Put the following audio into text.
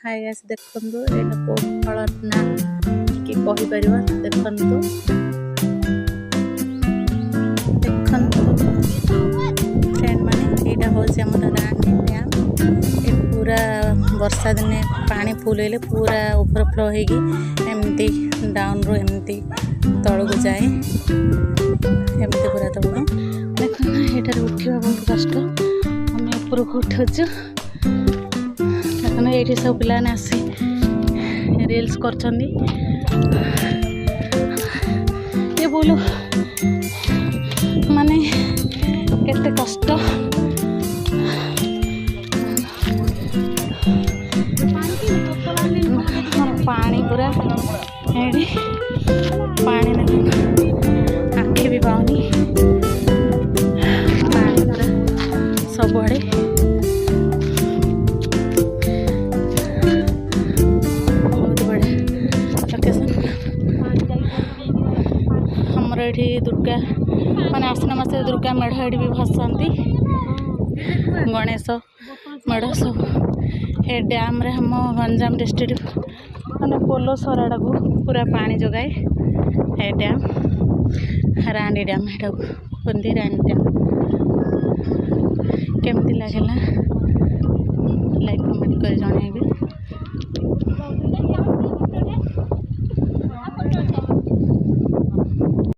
Hi guys देखंतु एटा को फल ना कि कहि परिबा देखंतु फ्रेंड माने एटा होचे हमर रानी डैम ए पूरा वर्षा दिने पानी फुल हेले पूरा ओवरफ्लो हेगी एमती डाउन रो एमती तळ को जाए एमती पूरा तळ देखो ना एटा उठिबा बहुत कष्ट हम ऊपर को उठछु ये सब पिलाने आसी रील्स कर ये बोलो माने केते कष्ट पानी पूरा एडी पानी आखि भी पाऊनी पानी पूरा सब आड़े ये दुर्गा माने आश्विन मास दुर्गा मेढ़ ये भी भसाती गणेश मेढ़ सब ये डैम रे हम गंजाम डिस्ट्रिक्ट माने पोलो सराड़ा को पूरा पानी जगाए ये डैम रानी डैम एटा कुंदी रानी डैम केमती लगेला लाइक कमेंट कर जणाइबे।